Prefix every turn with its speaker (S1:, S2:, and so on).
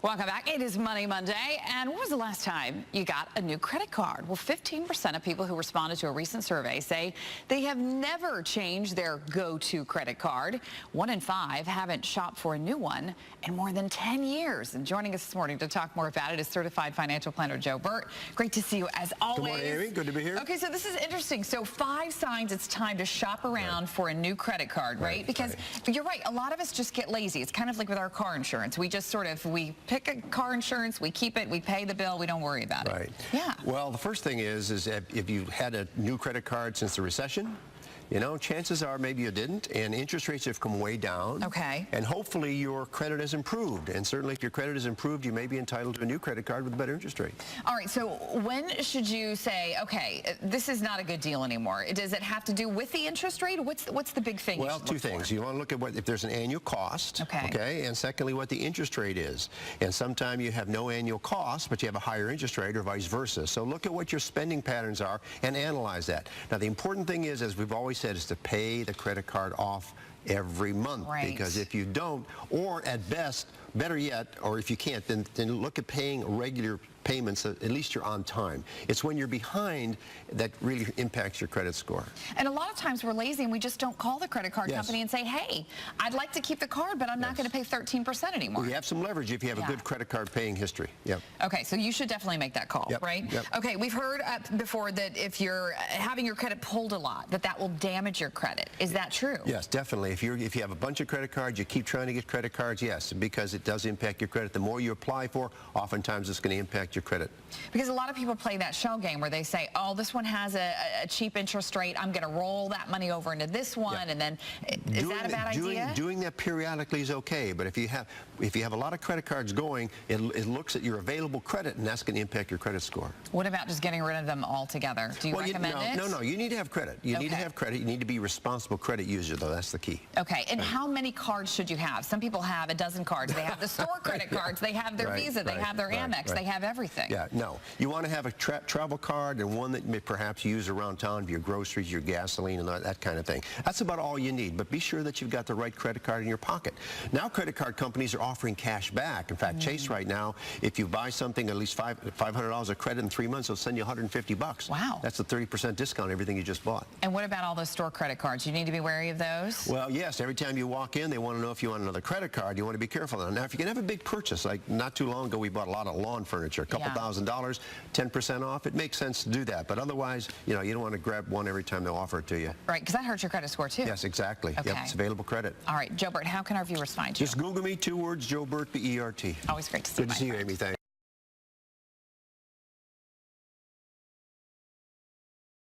S1: Welcome back. It is Money Monday. And when was the last time you got a new credit card? Well, 15% of people who responded to a recent survey say they have never changed their go-to credit card. 1 in 5 haven't shopped for a new one in more than 10 years. And joining us this morning to talk more about it is Certified Financial Planner Bert. Great to see you as always.
S2: Good morning, Amy. Good to be here.
S1: Okay, so this is interesting. So 5 signs it's time to shop around for a new credit card, right? Because you're right, a lot of us just get lazy. It's kind of like with our car insurance. We just we pick a car insurance, we keep it, we pay the bill, we don't worry about it.
S2: Right.
S1: Yeah.
S2: Well, the first thing is if you had a new credit card since the recession, you know, chances are maybe you didn't, and interest rates have come way down.
S1: Okay.
S2: And hopefully your credit has improved. And certainly if your credit has improved, you may be entitled to a new credit card with a better interest rate.
S1: All right, so when should you say, okay, this is not a good deal anymore? Does it have to do with the interest rate? What's the big thing?
S2: Well, two things. You want to look at if there's an annual cost, okay, and secondly, what the interest rate is. And sometimes you have no annual cost, but you have a higher interest rate or vice versa. So look at what your spending patterns are and analyze that. Now, the important thing is, as we've always said, is to pay the credit card off every month.
S1: Right.
S2: Because if you don't, or at best, better yet, or if you can't, then look at paying regular payments, at least you're on time. It's when you're behind that really impacts your credit score.
S1: And a lot of times we're lazy and we just don't call the credit card company and say, hey, I'd like to keep the card, but I'm not going to pay 13% anymore.
S2: Well, you have some leverage if you have a good credit card paying history. Yep.
S1: Okay, so you should definitely make that call, right?
S2: Yep.
S1: Okay, we've heard before that if you're having your credit pulled a lot, that will damage your credit. Is that true?
S2: Yes, definitely. If you have a bunch of credit cards, you keep trying to get credit cards, yes, because it does impact your credit. The more you apply for, oftentimes it's going to impact your credit.
S1: Because a lot of people play that shell game where they say, oh, this one has a cheap interest rate, I'm going to roll that money over into this one, and then is that a bad idea?
S2: Doing that periodically is okay, but if you have a lot of credit cards going, it looks at your available credit, and that's going to impact your credit score.
S1: What about just getting rid of them altogether? Do you recommend it?
S2: No, you need to have credit. You need to have credit. You need to be a responsible credit user, though. That's the key.
S1: Okay, and how many cards should you have? Some people have a dozen cards. They have the store credit cards. They have their Visa. They have their Amex. They have everything.
S2: Yeah, no. You want to have a travel card and one that may perhaps you use around town for your groceries, your gasoline, and that kind of thing. That's about all you need, but be sure that you've got the right credit card in your pocket. Now credit card companies are offering cash back. In fact, Chase right now, if you buy something at least $500 of credit in 3 months, they'll send you $150.
S1: Wow.
S2: That's a 30% discount on everything you just bought.
S1: And what about all those store credit cards? You need to be wary of those?
S2: Well, yes. Every time you walk in, they want to know if you want another credit card. You want to be careful. Now, if you can have a big purchase, like not too long ago, we bought a lot of lawn furniture, a couple $1,000s, 10% off, it makes sense to do that. But otherwise, you know, you don't want to grab one every time they offer it to you.
S1: Right, because that hurts your credit score too.
S2: Yes, exactly.
S1: Okay.
S2: Yep, it's available credit.
S1: All right, Bert, how can our viewers find you?
S2: Just Google me, 2 words, Bert, B-E-R-T.
S1: Always great to see you.
S2: Good to see you, Amy. Thanks.